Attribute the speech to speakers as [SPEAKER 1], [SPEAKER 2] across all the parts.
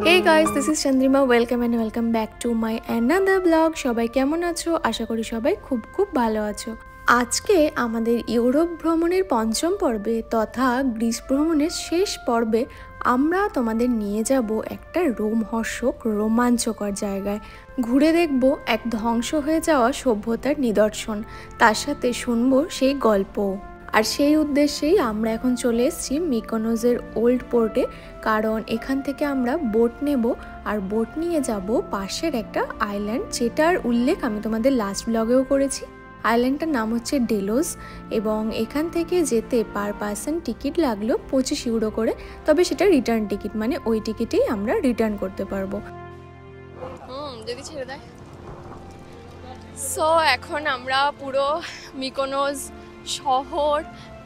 [SPEAKER 1] Hey guys, this is Chandrima. Welcome and welcome back to my another vlog. সবাই কেমন আছো? আশা করি সবাই খুব ভালো আছো। আজকে আমাদের ইউরোপ ভ্রমণের পঞ্চম পর্বে তথা গ্রিস ভ্রমণের শেষ পর্বে আমরা তোমাদের নিয়ে যাব একটা রোমহর্ষক রোমাঞ্চকর জায়গায়। ঘুরে দেখব এক ধ্বংস হয়ে যাওয়া সভ্যতার নিদর্শন, তার সাথে শুনবো সেই গল্প। আর সেই উদ্দেশ্যেই আমরা এখন চলে এসেছি মিকোনোসের ওল্ড পোর্টে, কারণ এখান থেকে আমরা বোট নেব আর বোট নিয়ে যাব পাশের একটা আইল্যান্ড, যেটার উল্লেখ আমি তোমাদের লাস্ট ব্লগেও করেছি। আইল্যান্ডটার নাম হচ্ছে ডেলোস এবং এখান থেকে যেতে পার পার্সন টিকিট লাগলো 25 ইউরো করে, তবে সেটা রিটার্ন টিকিট, মানে ওই টিকিটেই আমরা রিটার্ন করতে পারবো যদি ছেড়ে দেয়। সো এখন আমরা পুরো মিকোনোস শহর,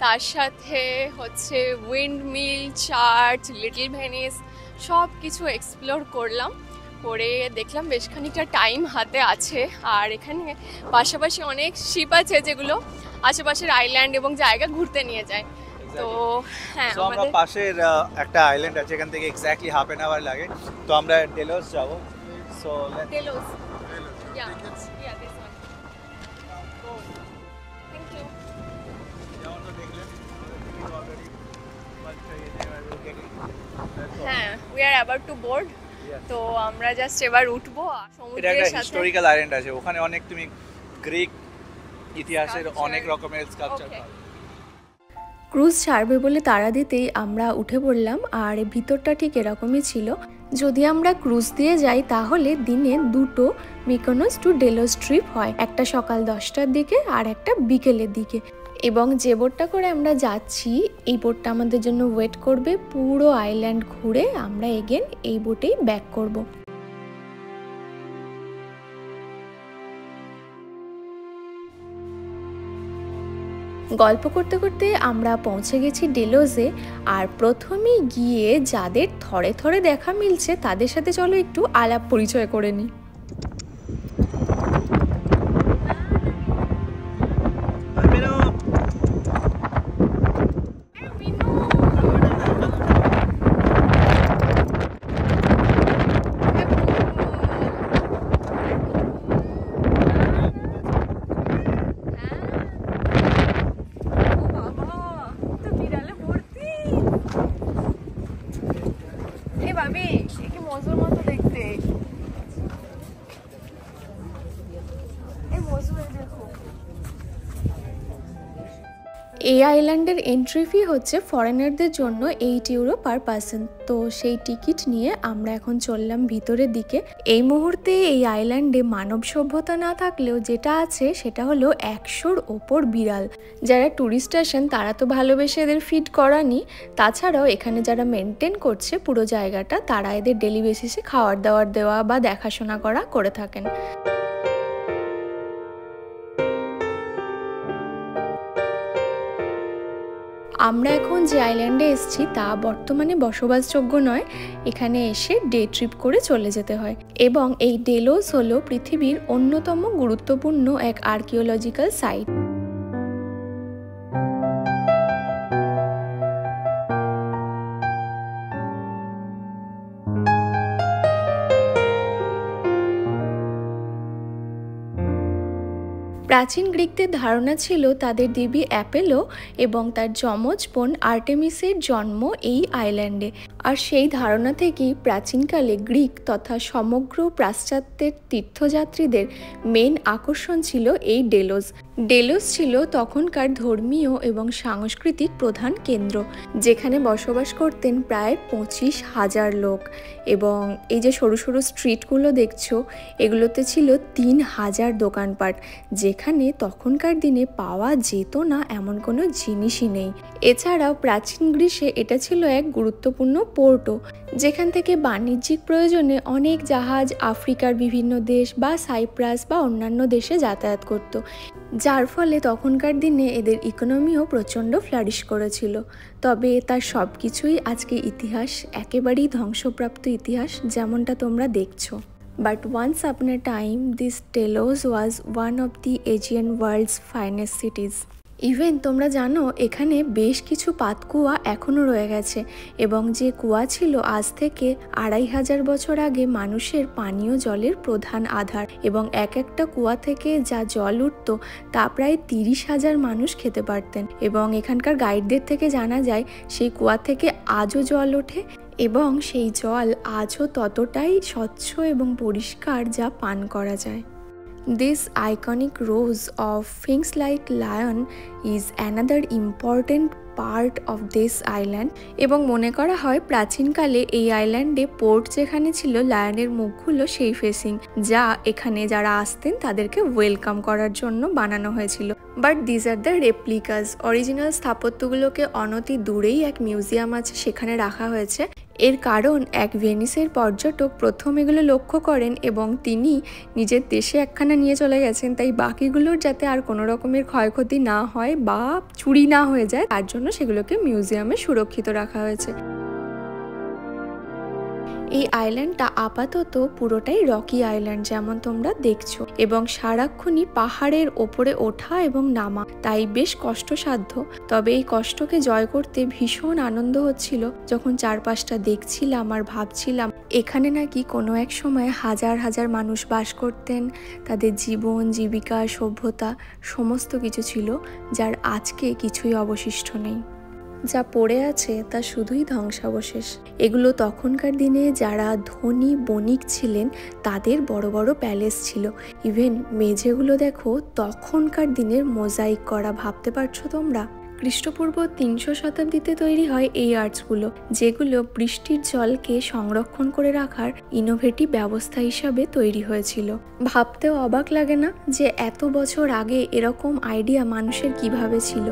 [SPEAKER 1] তার সাথে হচ্ছে উইন্ডমিল, চার্চ, লিটল ভেনিস সব কিছু এক্সপ্লোর করলাম। করে দেখলাম বেশ খানিকটা টাইম হাতে আছে, আর এখানে পাশাপাশি অনেক শিপ আছে যেগুলো আশেপাশের আইল্যান্ড এবং জায়গা ঘুরতে নিয়ে যায়। তো হ্যাঁ,
[SPEAKER 2] আমরা পাশের একটা আইল্যান্ড আছে, এখান থেকে এক্স্যাক্টলি হাফ অ্যান আওয়ার লাগে। তো আমরা ডেলোস যাব। সো
[SPEAKER 1] ডেলোস, হ্যাঁ, we are about to board. তো আমরা জাস্ট এবার উঠবো সমুদ্রের সাথে।
[SPEAKER 2] এটা হিস্টোরিক্যাল আইল্যান্ড আছে, ওখানে অনেক তুমি গ্রিক ইতিহাসের অনেক রকমের স্কাল্পচার পাবে।
[SPEAKER 1] ক্রুজ ছাড়বে বলে তাড়া দিতেই আমরা উঠে পড়লাম, আর ভিতরটা ঠিক এরকমই ছিল। যদি আমরা ক্রুজ দিয়ে যাই তাহলে দিনে দুটো মিকোনোস টু ডেলোস ট্রিপ হয়, একটা সকাল 10টার দিকে আর একটা বিকেলের দিকে। এবং যে বোটটা করে আমরা যাচ্ছি এই বোটটা আমাদের জন্য ওয়েট করবে পুরো আইল্যান্ড ঘুরে, আমরা এগেন এই বোটেই ব্যাক করব। গল্প করতে করতে আমরা পৌঁছে গেছি ডেলোসে, আর প্রথমেই গিয়ে যাদের থরে থরে দেখা মিলছে তাদের সাথে চলো একটু আলাপ পরিচয় করে নিই। এই আইল্যান্ডের এন্ট্রি ফি হচ্ছে ফরেনারদের জন্য 8 ইউরো পার পার্সন। তো সেই টিকিট নিয়ে আমরা এখন চললাম ভিতরের দিকে। এই মুহূর্তে এই আইল্যান্ডে মানব সভ্যতা না থাকলেও যেটা আছে সেটা হলো 100-র ওপর বিড়াল। যারা ট্যুরিস্ট আসেন তারা তো ভালোবেসে এদের ফিড করানি, তাছাড়াও এখানে যারা মেনটেন করছে পুরো জায়গাটা তারা এদের ডেলি বেসিসে খাওয়ার দাওয়ার দেওয়া বা দেখাশোনা করা করে থাকেন। আমরা এখন যে আইল্যান্ডে এসেছি তা বর্তমানে বসবাসযোগ্য নয়, এখানে এসে ডে ট্রিপ করে চলে যেতে হয়। এবং এই ডেলোস হলো পৃথিবীর অন্যতম গুরুত্বপূর্ণ এক আর্কিওলজিক্যাল সাইট। প্রাচীন গ্রিকদের ধারণা ছিল তাদের দেবী অ্যাপেলো এবং তার যমজ বোন আর্টেমিসের জন্ম এই আইল্যান্ডে। আর সেই ধারণা থেকেই প্রাচীনকালে গ্রিক তথা সমগ্র পাশ্চাত্যের তীর্থযাত্রীদের মেন আকর্ষণ ছিল এই ডেলোস। ডেলোস ছিল তখনকার ধর্মীয় এবং সাংস্কৃতিক প্রধান কেন্দ্র, যেখানে বসবাস করতেন প্রায় 25,000 লোক। এবং এই যে সরু সরু স্ট্রিটগুলো দেখছো এগুলোতে ছিল 3,000 দোকানপাট, যেখানে তখনকার দিনে পাওয়া যেত না এমন কোনো জিনিসই নেই। এছাড়াও প্রাচীন গ্রীসে এটা ছিল এক গুরুত্বপূর্ণ পোর্টও, যেখান থেকে বাণিজ্যিক প্রয়োজনে অনেক জাহাজ আফ্রিকার বিভিন্ন দেশ বা সাইপ্রাস বা অন্যান্য দেশে যাতায়াত করত, যার ফলে তখনকার দিনে এদের ইকোনমিও প্রচণ্ড ফ্লারিশ করেছিল। তবে তার সব কিছুই আজকে ইতিহাস, একেবারেই ধ্বংসপ্রাপ্ত ইতিহাস, যেমনটা তোমরা দেখছো। But once upon a time, this Delos was one of the Aegean world's finest cities. Even তোমরা জানো এখানে বেশ কিছু পাতকুয়া এখনও রয়ে গেছে, এবং যে কুয়া ছিল আজ থেকে 2500 বছর আগে মানুষের পানীয় জলের প্রধান আধার, এবং এক একটা কুয়া থেকে যা জল উঠত তা প্রায় 30,000 মানুষ খেতে পারতেন। এবং এখানকার গাইডদের থেকে জানা যায় সেই কুয়া থেকে আজও জল ওঠে, এবং সেই জল আজও ততটাই স্বচ্ছ এবং পরিষ্কার যা পান করা যায়। This iconic rose of Sphinx like lion is another important part of this island, এবং মনে করা হয় প্রাচীনকালে এই আইল্যান্ডে পোর্ট যেখানে ছিল লায়নের মুখগুলো সেই ফেসিং, যা এখানে যারা আসতেন তাদেরকে ওয়েলকাম করার জন্য বানানো হয়েছিল। But this are the replicas. Original স্থাপত্যগুলোকে অনতি দূরেই এক মিউজিয়াম আছে, সেখানে রাখা হয়েছে। এর কারণ এক ভেনিসের পর্যটক প্রথম এগুলো লক্ষ্য করেন এবং তিনি নিজের দেশে একখানা নিয়ে চলে গেছেন, তাই বাকিগুলোর যাতে আর কোনো রকমের ক্ষয়ক্ষতি না হয় বা চুরি না হয়ে যায় তার জন্য সেগুলোকে মিউজিয়ামে সুরক্ষিত রাখা হয়েছে। এই আইল্যান্ডটা আপাতত পুরোটাই রকি আইল্যান্ড যেমন তোমরা দেখছো, এবং সারাক্ষণই পাহাড়ের ওপরে ওঠা এবং নামা, তাই বেশ কষ্টসাধ্য। তবে এই কষ্টকে জয় করতে ভীষণ আনন্দ হচ্ছিল যখন চারপাশটা দেখছিলাম আর ভাবছিলাম এখানে নাকি কোনো এক সময় হাজার হাজার মানুষ বাস করতেন, তাদের জীবন জীবিকা সভ্যতা সমস্ত কিছু ছিল, যার আজকে কিছুই অবশিষ্ট নেই। যা পড়ে আছে তা শুধুই ধ্বংসাবশেষ। এগুলো তখনকার দিনে যারা ধনী বণিক ছিলেন তাদের বড় বড় প্যালেস ছিল। ইভেন মেঝেগুলো দেখো তখনকার দিনের মোজাইক করা, ভাবতে পারছো তোমরা? খ্রিস্টপূর্ব 300 শতাব্দীতে তৈরি হয় এই আর্টসগুলো, যেগুলো বৃষ্টির জলকে সংরক্ষণ করে রাখার ইনোভেটিভ ব্যবস্থা হিসাবে তৈরি হয়েছিল। ভাবতেও অবাক লাগে না যে এত বছর আগে এরকম আইডিয়া মানুষের কিভাবে ছিল।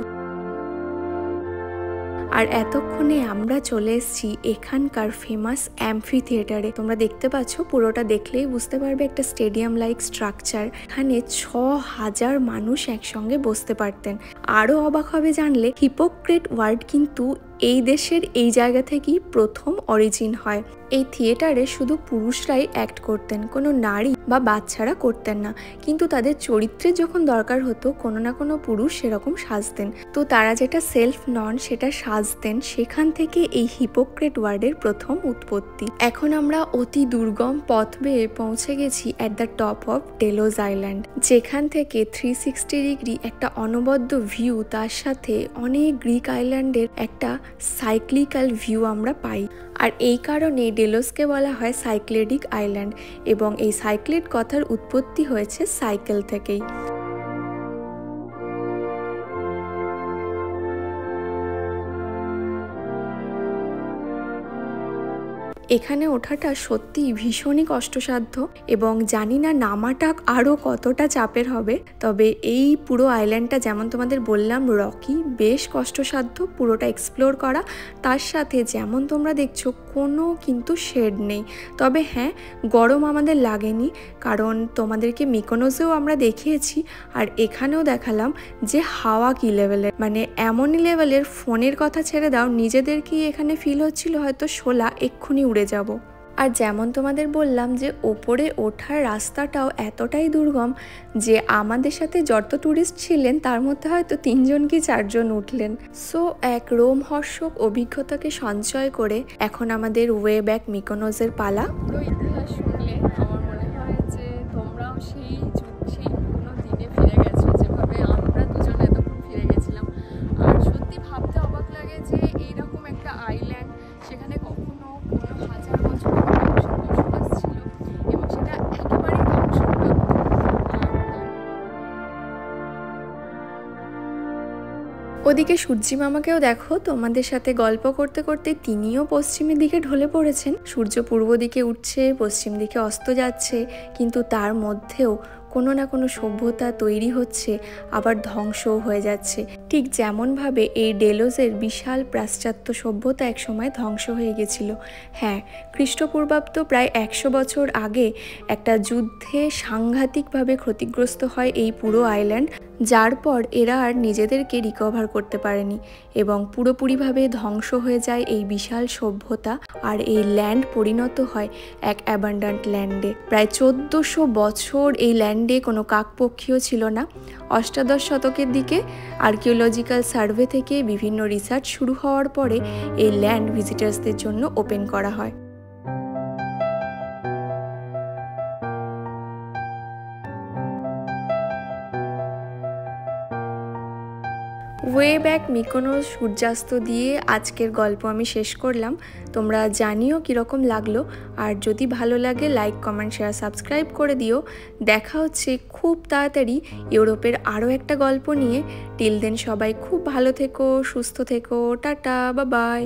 [SPEAKER 1] আর এতক্ষণে আমরা চলে এসেছি এখানকার ফেমাস অ্যাম্ফি থিয়েটারে। তোমরা দেখতে পাচ্ছ, পুরোটা দেখলেই বুঝতে পারবে একটা স্টেডিয়াম লাইক স্ট্রাকচার। এখানে 6000 মানুষ একসঙ্গে বসতে পারতেন। আরও অবাক হবে জানলে হিপোক্রেট ওয়ার্ড কিন্তু এই দেশের এই জায়গা থেকেই প্রথম অরিজিন হয়। এই থিয়েটারে শুধু পুরুষরাই অ্যাক্ট করতেন, কোনো নারী বা বাচ্চারা করতেন না, কিন্তু তাদের চরিত্রে যখন দরকার হতো কোনো না কোনো পুরুষ সেরকম সাজতেন। তো তারা যেটা সেলফ নন সেটা সাজতেন, সেখান থেকে এই হিপোক্রেট ওয়ার্ডের প্রথম উৎপত্তি। এখন আমরা অতি দুর্গম পথ বেয়ে পৌঁছে গেছি at the top of Delos island, যেখান থেকে 360 ডিগ্রি একটা অনবদ্য ভিউ, তার সাথে অনেক গ্রিক আইল্যান্ডের একটা সাইক্লিক্যাল ভিউ আমরা পাই। আর এই কারণেই ডেলোসকে বলা হয় সাইক্লেডিক আইল্যান্ড, এবং এই সাইক্লেড কথার উৎপত্তি হয়েছে সাইকেল থেকেই। এখানে ওঠাটা সত্যি ভীষণই কষ্টসাধ্য, এবং জানি না নামাটা আরও কতটা চাপের হবে। তবে এই পুরো আইল্যান্ডটা যেমন তোমাদের বললাম রকি, বেশ কষ্টসাধ্য পুরোটা এক্সপ্লোর করা। তার সাথে যেমন তোমরা দেখছো কোনো কিন্তু শেড নেই। তবে হ্যাঁ, গরম আমাদের লাগেনি, কারণ তোমাদেরকে মিকোনোসেও আমরা দেখিয়েছি আর এখানেও দেখালাম যে হাওয়া কী লেভেলের, মানে এমনই লেভেলের ফোনের কথা ছেড়ে দাও, নিজেদেরকেই এখানে ফিল হচ্ছিল হয়তো শোলা এক্ষুনি উড়ে যাব। আর যেমন তোমাদের বললাম যে ওপরে ওঠার রাস্তাটাও এতটাই দুর্গম যে আমাদের সাথে যত ট্যুরিস্ট ছিলেন তার মধ্যে হয়তো 3 জন কি 4 জন উঠলেন। সো এক রোমহর্ষক অভিজ্ঞতাকে সঞ্চয় করে এখন আমাদের ওয়ে ব্যাক মিকোনোসের পালা।
[SPEAKER 3] পুরো ইতিহাস শুনলে আমার মনে হয় যে তোমরাও সেই পুরোনো দিনে ফিরে গেছো, যেভাবে আমরা দুজন এতক্ষণ ফিরে গেছিলাম। আর সত্যি ভাবতে অবাক লাগে যে এইরকম একটা আইল্যান্ড, সেখানে কখনো কোনো হাজার বছর মানুষের বসবাস ছিল এবং সেটা একেবারেই ধ্বংসপ্রাপ্ত।
[SPEAKER 1] ওদিকে সূর্যি মামাকেও দেখো, তোমাদের সাথে গল্প করতে করতে তিনিও পশ্চিমের দিকে ঢলে পড়েছেন। সূর্য পূর্ব দিকে উঠছে, পশ্চিম দিকে অস্ত যাচ্ছে, কিন্তু তার মধ্যেও কোনো না কোনো সভ্যতা তৈরি হচ্ছে, আবার ধ্বংসও হয়ে যাচ্ছে। ঠিক যেমনভাবে এই ডেলোজের বিশাল পাশ্চাত্য সভ্যতা একসময় ধ্বংস হয়ে গেছিল। হ্যাঁ, খ্রিস্টপূর্বাব্দ প্রায় 100 বছর আগে একটা যুদ্ধে সাংঘাতিকভাবে ক্ষতিগ্রস্ত হয় এই পুরো আইল্যান্ড, যার পর এরা আর নিজেদেরকে রিকভার করতে পারেনি এবং পুরোপুরিভাবে ধ্বংস হয়ে যায় এই বিশাল সভ্যতা। আর এই ল্যান্ড পরিণত হয় এক অ্যাবান্ডান্ট ল্যান্ডে। প্রায় 1400 বছর এই ল্যান্ড ল্যান্ডে কোনো কাকপক্ষীও ছিল না। অষ্টাদশ শতকের দিকে আর্কিওলজিক্যাল সার্ভে থেকে বিভিন্ন রিসার্চ শুরু হওয়ার পরে এই ল্যান্ড ভিজিটার্সদের জন্য ওপেন করা হয়। ওয়ে ব্যাক মিকোনোস সূর্যাস্ত দিয়ে আজকের গল্প আমি শেষ করলাম। তোমরা জানিও কীরকম লাগলো, আর যদি ভালো লাগে লাইক কমেন্ট শেয়ার সাবস্ক্রাইব করে দিও। দেখা হচ্ছে খুব তাড়াতাড়ি ইউরোপের আরও একটা গল্প নিয়ে। টিল দেন সবাই খুব ভালো থেকো, সুস্থ থেকো, টাটা, বাই বাই।